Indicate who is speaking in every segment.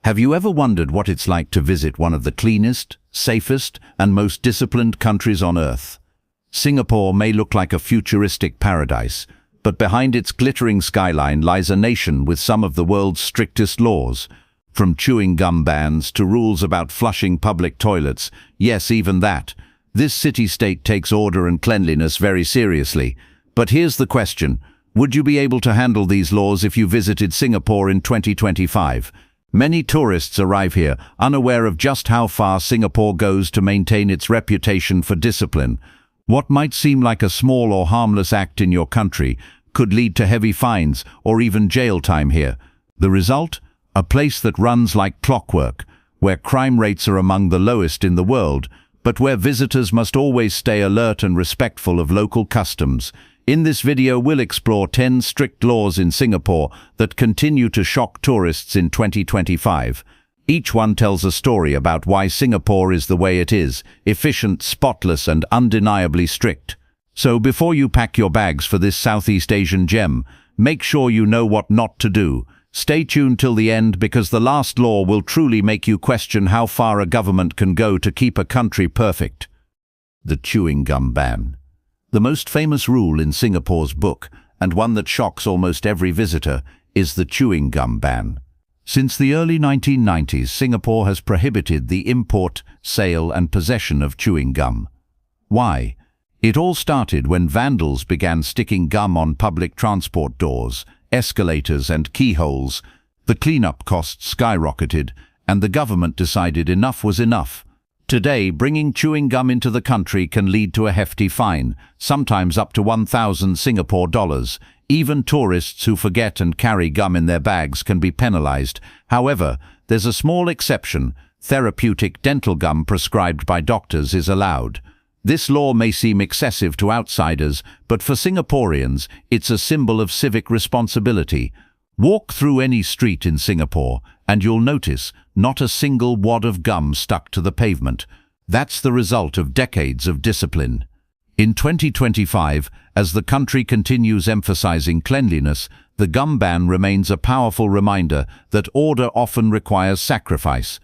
Speaker 1: Have you ever wondered what it's like to visit one of the cleanest, safest, and most disciplined countries on Earth? Singapore may look like a futuristic paradise, but behind its glittering skyline lies a nation with some of the world's strictest laws. From chewing gum bans to rules about flushing public toilets, yes, even that. This city-state takes order and cleanliness very seriously. But here's the question: would you be able to handle these laws if you visited Singapore in 2025? Many tourists arrive here, unaware of just how far Singapore goes to maintain its reputation for discipline. What might seem like a small or harmless act in your country could lead to heavy fines or even jail time here. The result? A place that runs like clockwork, where crime rates are among the lowest in the world, but where visitors must always stay alert and respectful of local customs. In this video, we'll explore 10 strict laws in Singapore that continue to shock tourists in 2025. Each one tells a story about why Singapore is the way it is: efficient, spotless, and undeniably strict. So before you pack your bags for this Southeast Asian gem, make sure you know what not to do. Stay tuned till the end, because the last law will truly make you question how far a government can go to keep a country perfect. The chewing gum ban. The most famous rule in Singapore's book, and one that shocks almost every visitor, is the chewing gum ban. Since the early 1990s, Singapore has prohibited the import, sale, and possession of chewing gum. Why? It all started when vandals began sticking gum on public transport doors, escalators, and keyholes. The cleanup costs skyrocketed, and the government decided enough was enough. Today, bringing chewing gum into the country can lead to a hefty fine, sometimes up to 1,000 Singapore dollars. Even tourists who forget and carry gum in their bags can be penalized. However, there's a small exception: therapeutic dental gum prescribed by doctors is allowed. This law may seem excessive to outsiders, but for Singaporeans, it's a symbol of civic responsibility. Walk through any street in Singapore, and you'll notice not a single wad of gum stuck to the pavement. That's the result of decades of discipline. In 2025, as the country continues emphasizing cleanliness, the gum ban remains a powerful reminder that order often requires sacrifice.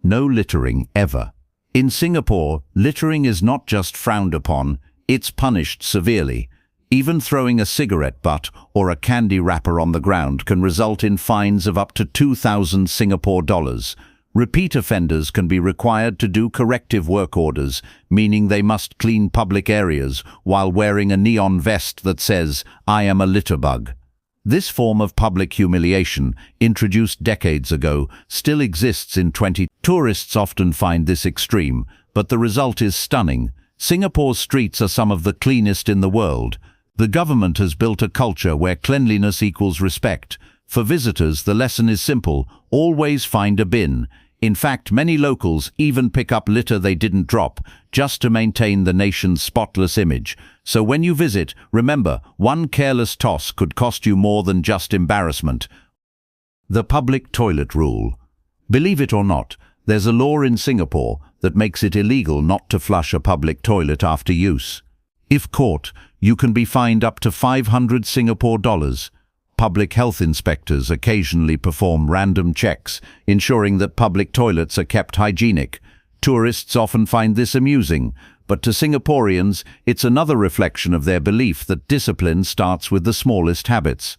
Speaker 1: No littering ever. In Singapore, littering is not just frowned upon, it's punished severely. Even throwing a cigarette butt or a candy wrapper on the ground can result in fines of up to 2,000 Singapore dollars. Repeat offenders can be required to do corrective work orders, meaning they must clean public areas while wearing a neon vest that says, "I am a litterbug." This form of public humiliation, introduced decades ago, still exists in 2020. Tourists often find this extreme, but the result is stunning. Singapore's streets are some of the cleanest in the world. The government has built a culture where cleanliness equals respect. For visitors, the lesson is simple: always find a bin. In fact, many locals even pick up litter they didn't drop, just to maintain the nation's spotless image. So when you visit, remember, one careless toss could cost you more than just embarrassment. The public toilet rule. Believe it or not, there's a law in Singapore that makes it illegal not to flush a public toilet after use. If caught, you can be fined up to 500 Singapore dollars. Public health inspectors occasionally perform random checks, ensuring that public toilets are kept hygienic. Tourists often find this amusing, but to Singaporeans, it's another reflection of their belief that discipline starts with the smallest habits.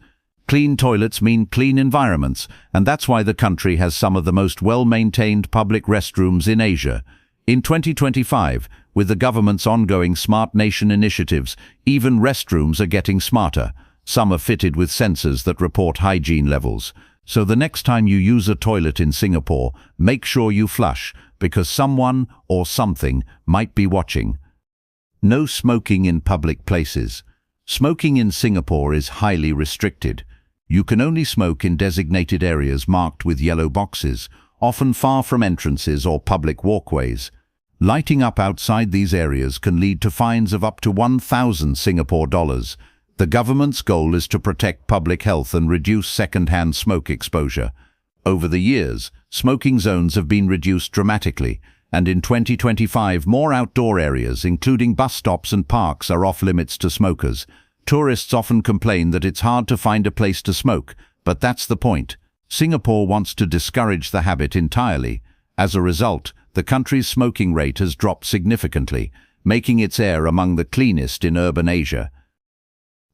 Speaker 1: Clean toilets mean clean environments, and that's why the country has some of the most well-maintained public restrooms in Asia. In 2025, with the government's ongoing Smart Nation initiatives, even restrooms are getting smarter. Some are fitted with sensors that report hygiene levels. So the next time you use a toilet in Singapore, make sure you flush, because someone or something might be watching. No smoking in public places. Smoking in Singapore is highly restricted. You can only smoke in designated areas marked with yellow boxes, often far from entrances or public walkways. Lighting up outside these areas can lead to fines of up to 1,000 Singapore dollars. The government's goal is to protect public health and reduce second-hand smoke exposure. Over the years, smoking zones have been reduced dramatically, and in 2025 more outdoor areas, including bus stops and parks, are off-limits to smokers. Tourists often complain that it's hard to find a place to smoke, but that's the point. Singapore wants to discourage the habit entirely. As a result, the country's smoking rate has dropped significantly, making its air among the cleanest in urban Asia.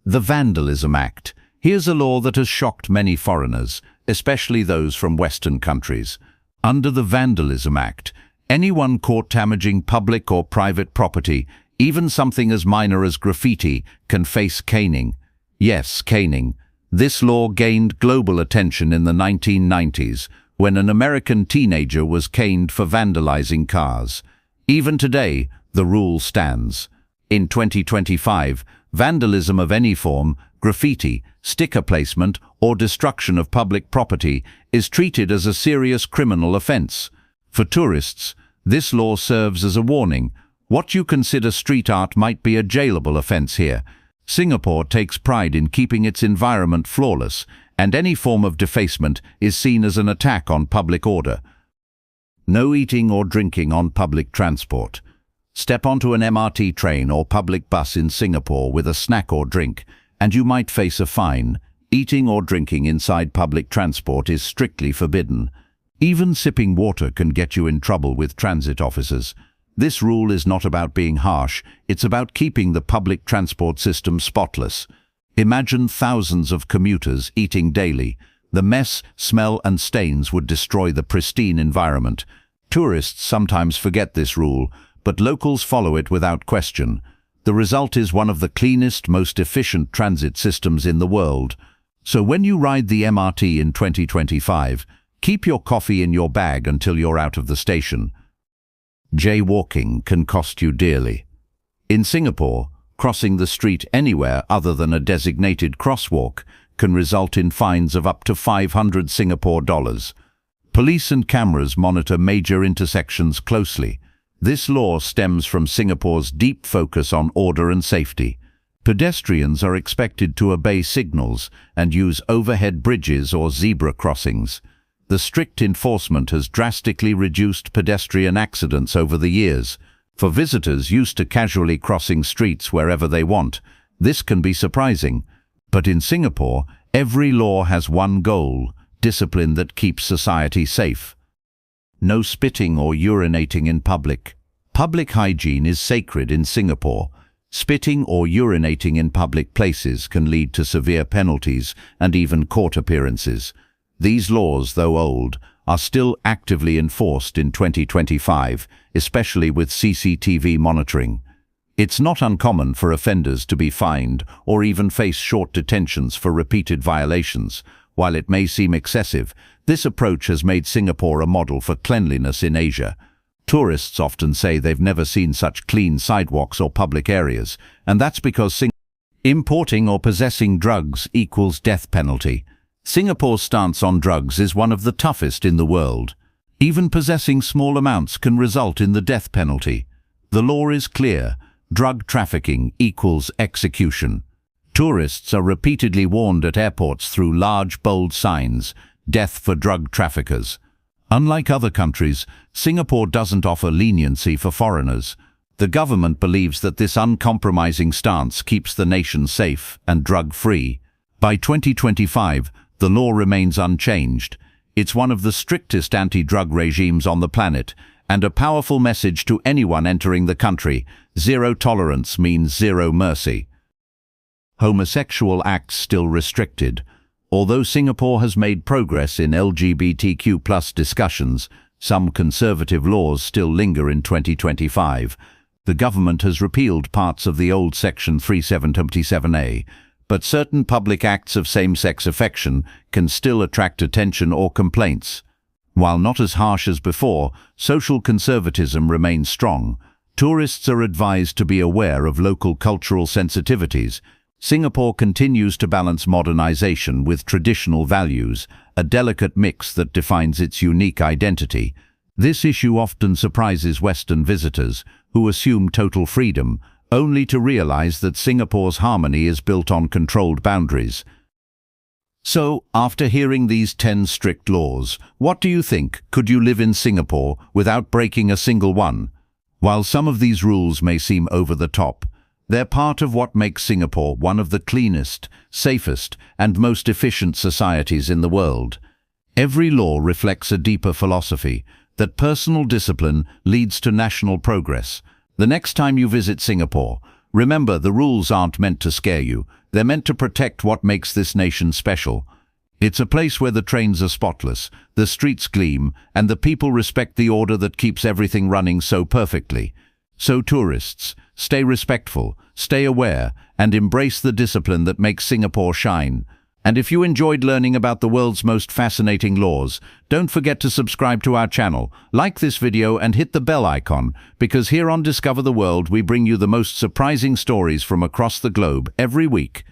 Speaker 1: The Vandalism Act. Here's a law that has shocked many foreigners, especially those from Western countries. Under the Vandalism Act, anyone caught damaging public or private property, even something as minor as graffiti, can face caning. Yes, caning. This law gained global attention in the 1990s, when an American teenager was caned for vandalizing cars. Even today, the rule stands. In 2025, vandalism of any form, graffiti, sticker placement, or destruction of public property, is treated as a serious criminal offense. For tourists, this law serves as a warning. What you consider street art might be a jailable offense here. Singapore takes pride in keeping its environment flawless, and any form of defacement is seen as an attack on public order. No eating or drinking on public transport. Step onto an MRT train or public bus in Singapore with a snack or drink, and you might face a fine. Eating or drinking inside public transport is strictly forbidden. Even sipping water can get you in trouble with transit officers. This rule is not about being harsh, it's about keeping the public transport system spotless. Imagine thousands of commuters eating daily. The mess, smell and stains would destroy the pristine environment. Tourists sometimes forget this rule, but locals follow it without question. The result is one of the cleanest, most efficient transit systems in the world. So when you ride the MRT in 2025, keep your coffee in your bag until you're out of the station. Jaywalking can cost you dearly. In Singapore, crossing the street anywhere other than a designated crosswalk can result in fines of up to 500 Singapore dollars. Police and cameras monitor major intersections closely. This law stems from Singapore's deep focus on order and safety. Pedestrians are expected to obey signals and use overhead bridges or zebra crossings. The strict enforcement has drastically reduced pedestrian accidents over the years. For visitors used to casually crossing streets wherever they want, this can be surprising. But in Singapore, every law has one goal: discipline that keeps society safe. No spitting or urinating in public. Public hygiene is sacred in Singapore. Spitting or urinating in public places can lead to severe penalties and even court appearances. These laws, though old, are still actively enforced in 2025, especially with CCTV monitoring. It's not uncommon for offenders to be fined or even face short detentions for repeated violations. While it may seem excessive, this approach has made Singapore a model for cleanliness in Asia. Tourists often say they've never seen such clean sidewalks or public areas, and that's because importing or possessing drugs equals death penalty. Singapore's stance on drugs is one of the toughest in the world. Even possessing small amounts can result in the death penalty. The law is clear: drug trafficking equals execution. Tourists are repeatedly warned at airports through large, bold signs: death for drug traffickers. Unlike other countries, Singapore doesn't offer leniency for foreigners. The government believes that this uncompromising stance keeps the nation safe and drug-free. By 2025, the law remains unchanged. It's one of the strictest anti-drug regimes on the planet, and a powerful message to anyone entering the country: zero tolerance means zero mercy. Homosexual acts still restricted. Although Singapore has made progress in LGBTQ+ discussions, some conservative laws still linger in 2025. The government has repealed parts of the old Section 3727A, but certain public acts of same-sex affection can still attract attention or complaints. While not as harsh as before, social conservatism remains strong. Tourists are advised to be aware of local cultural sensitivities. Singapore continues to balance modernization with traditional values, a delicate mix that defines its unique identity. This issue often surprises Western visitors, who assume total freedom, only to realize that Singapore's harmony is built on controlled boundaries. So, after hearing these 10 strict laws, what do you think? Could you live in Singapore without breaking a single one? While some of these rules may seem over the top, they're part of what makes Singapore one of the cleanest, safest, and most efficient societies in the world. Every law reflects a deeper philosophy, that personal discipline leads to national progress. The next time you visit Singapore, remember the rules aren't meant to scare you, they're meant to protect what makes this nation special. It's a place where the trains are spotless, the streets gleam, and the people respect the order that keeps everything running so perfectly. So tourists, stay respectful, stay aware, and embrace the discipline that makes Singapore shine. And if you enjoyed learning about the world's most fascinating laws, don't forget to subscribe to our channel, like this video and hit the bell icon, because here on Discover the World we bring you the most surprising stories from across the globe every week.